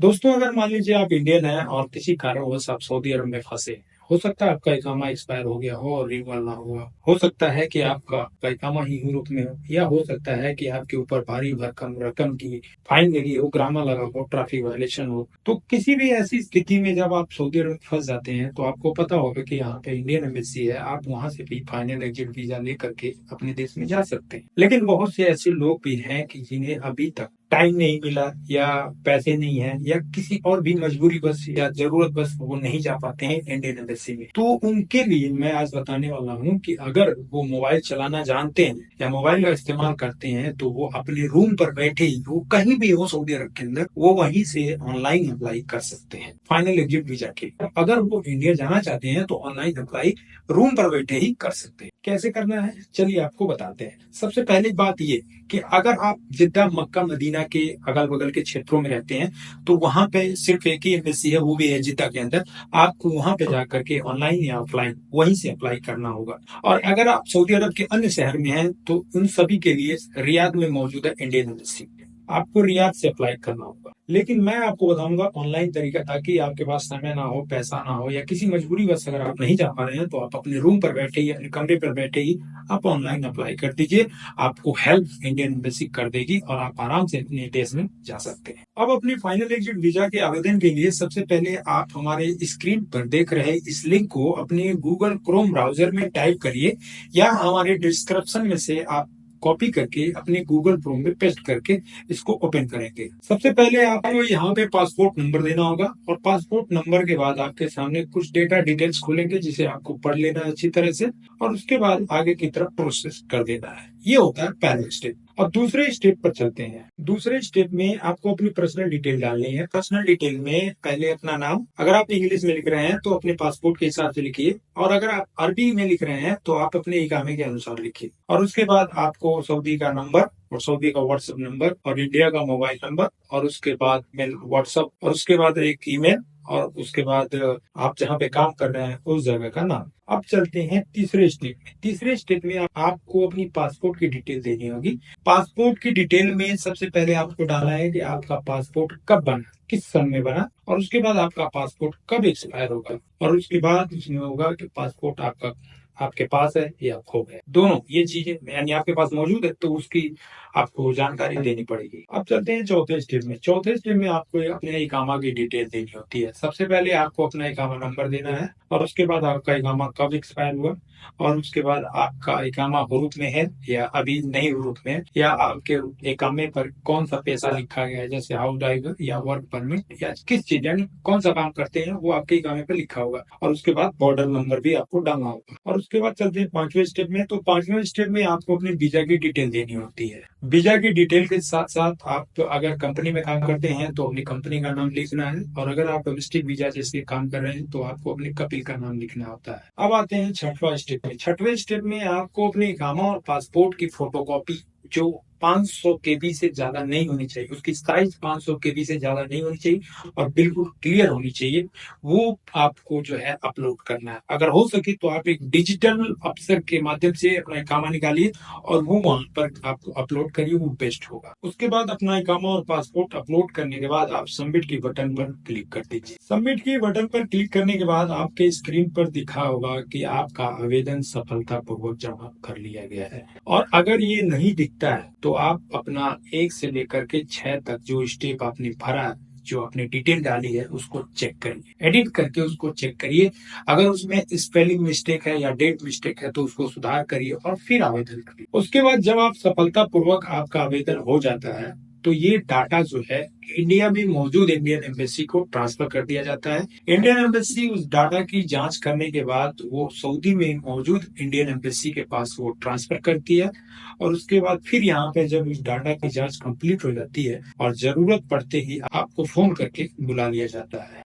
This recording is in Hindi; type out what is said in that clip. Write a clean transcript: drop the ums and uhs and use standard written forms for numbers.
दोस्तों, अगर मान लीजिए आप इंडियन हैं और किसी कारणवश आप सऊदी अरब में फंसे हैं। हो सकता है आपका इकामा एक्सपायर हो गया हो और रिन्यूअल ना हुआ हो सकता है कि आपका इकामा ही यूरोप में हो, या हो सकता है कि आपके ऊपर भारी भरकम रकम की फाइन लगी हो, ग्रामा लगा हो, ट्रैफिक वायलेशन हो। तो किसी भी ऐसी स्थिति में जब आप सऊदी अरब में फंस जाते हैं तो आपको पता होगा कि यहाँ पे इंडियन एम्बेसी है, आप वहां से भी फाइनल एग्जिट वीजा लेकर के अपने देश में जा सकते हैं। लेकिन बहुत से ऐसे लोग भी हैं कि जिन्हें अभी तक टाइम नहीं मिला, या पैसे नहीं है, या किसी और भी मजबूरी बस या जरूरत बस वो नहीं जा पाते हैं इंडियन एम्बेसी में। तो उनके लिए मैं आज बताने वाला हूँ कि अगर वो मोबाइल चलाना जानते हैं या मोबाइल का इस्तेमाल करते हैं तो वो अपने रूम पर बैठे ही, वो कहीं भी हो सऊदी अरब के अंदर, वो वहीं से ऑनलाइन अप्लाई कर सकते हैं फाइनल एग्जिट वीजा के। अगर वो इंडिया जाना चाहते हैं तो ऑनलाइन अप्लाई रूम पर बैठे ही कर सकते हैं। कैसे करना है, चलिए आपको बताते हैं। सबसे पहली बात ये कि अगर आप जिद्दा, मक्का, मदीना के अगल बगल के क्षेत्रों में रहते हैं तो वहां पे सिर्फ एक ही एम्बेसी है, वो भी है जिद्दा के अंदर। आपको वहां पे जाकर के ऑनलाइन या ऑफलाइन वहीं से अप्लाई करना होगा। और अगर आप सऊदी अरब के अन्य शहर में हैं तो उन सभी के लिए रियाद में मौजूद है इंडियन एम्बेसी। आपको रियाद से अप्लाई करना होगा। लेकिन मैं आपको बताऊंगा ऑनलाइन तरीका, ताकि आपके पास समय ना हो, पैसा ना हो, या किसी मजबूरी वश अगर आप नहीं जा पा रहे हैं तो आप अपने रूम पर बैठे ही, अपने कमरे पर बैठे ही आप ऑनलाइन अप्लाई कर दीजिए। आपको हेल्प इंडियन एम्बेसी कर देगी और आप आराम से अपने देश में जा सकते हैं। अब अपनी फाइनल एग्जिट वीजा के आवेदन के लिए सबसे पहले आप हमारे स्क्रीन पर देख रहे इस लिंक को अपने गूगल क्रोम ब्राउजर में टाइप करिए, या हमारे डिस्क्रिप्शन में से आप कॉपी करके अपने गूगल क्रोम में पेस्ट करके इसको ओपन करेंगे। सबसे पहले आपको यहाँ पे पासपोर्ट नंबर देना होगा, और पासपोर्ट नंबर के बाद आपके सामने कुछ डेटा डिटेल्स खुलेंगे जिसे आपको पढ़ लेना है अच्छी तरह से, और उसके बाद आगे की तरफ प्रोसेस कर देना है। ये होता है पहला स्टेप। अब दूसरे स्टेप पर चलते हैं। दूसरे स्टेप में आपको अपनी पर्सनल डिटेल डालनी है। पर्सनल डिटेल में पहले अपना नाम, अगर आप इंग्लिश में लिख रहे हैं तो अपने पासपोर्ट के हिसाब से लिखिए, और अगर आप अरबी में लिख रहे हैं तो आप अपने इकामे के अनुसार लिखिए। और उसके बाद आपको सऊदी का नंबर, और सऊदी का व्हाट्सएप नंबर, और इंडिया का मोबाइल नंबर, और उसके बाद मेल, व्हाट्सएप, और उसके बाद एक ईमेल, और उसके बाद आप जहाँ पे काम कर रहे हैं उस जगह का नाम। अब चलते हैं तीसरे स्टेप में। तीसरे स्टेप में आपको अपनी पासपोर्ट की डिटेल देनी होगी। पासपोर्ट की डिटेल में सबसे पहले आपको डालना है कि आपका पासपोर्ट कब बना, किस सन में बना, और उसके बाद आपका पासपोर्ट कब एक्सपायर होगा, और उसके बाद उसमें होगा कि पासपोर्ट आपका आपके पास है या खो गया। दोनों ये चीजें यानी आपके पास मौजूद है तो उसकी आपको जानकारी देनी पड़ेगी। अब चलते हैं चौथे स्टेप में। चौथे स्टेप में आपको अपने इकामा की डिटेल देनी होती है। सबसे पहले आपको अपना इकामा नंबर देना है, और उसके बाद आपका इकामा कब एक्सपायर हुआ, और उसके बाद आपका इकामा हुरूफ में है या अभी नहीं हुरूफ में है, या आपके इकामे पर कौन सा पैसा लिखा गया है, जैसे हाउस ड्राइवर या वर्क परमिट, या किस चीज यानी कौन सा काम करते हैं वो आपके इकामे पर लिखा होगा। और उसके बाद बॉर्डर नंबर भी आपको डालना होगा। और उसके बाद चलते हैं पांचवें स्टेप में। तो पांचवें स्टेप में आपको अपने वीजा की डिटेल देनी होती है। वीजा की डिटेल के साथ साथ आप अगर कंपनी में काम करते हैं तो अपनी कंपनी का नाम लिखना है, और अगर आप डोमेस्टिक वीजा जैसे काम कर रहे हैं तो आपको अपने कपल का नाम लिखना होता है। अब आते हैं छठवां स्टेप में। छठवें स्टेप में आपको अपने इकामा और पासपोर्ट की फोटोकॉपी, जो 500 केबी से ज्यादा नहीं होनी चाहिए, उसकी साइज 500 केबी से ज्यादा नहीं होनी चाहिए और बिल्कुल क्लियर होनी चाहिए, वो आपको जो है अपलोड करना है। अगर हो सके तो आप एक डिजिटल अफसर के माध्यम से अपना इकामा निकालिए और वो वहां पर आपको अपलोड करिए, वो बेस्ट होगा। उसके बाद अपना इकामा और पासपोर्ट अपलोड करने के बाद आप सबमिट की बटन पर क्लिक कर दीजिए। सबमिट की बटन पर क्लिक करने के बाद आपके स्क्रीन पर दिखा होगा कि आपका आवेदन सफलतापूर्वक जमा कर लिया गया है। और अगर ये नहीं दिखता है तो आप अपना 1 से लेकर के 6 तक जो स्टेप आपने भरा, जो आपने डिटेल डाली है, उसको चेक करिए, एडिट करके उसको चेक करिए। अगर उसमें स्पेलिंग मिस्टेक है या डेट मिस्टेक है तो उसको सुधार करिए और फिर आवेदन करिए। उसके बाद जब आप सफलतापूर्वक आपका आवेदन हो जाता है तो ये डाटा जो है इंडिया में मौजूद इंडियन एम्बेसी को ट्रांसफर कर दिया जाता है। इंडियन एम्बेसी उस डाटा की जांच करने के बाद वो सऊदी में मौजूद इंडियन एम्बेसी के पास वो ट्रांसफर करती है, और उसके बाद फिर यहाँ पे जब इस डाटा की जांच कंप्लीट हो जाती है और जरूरत पड़ते ही आपको फोन करके बुला लिया जाता है।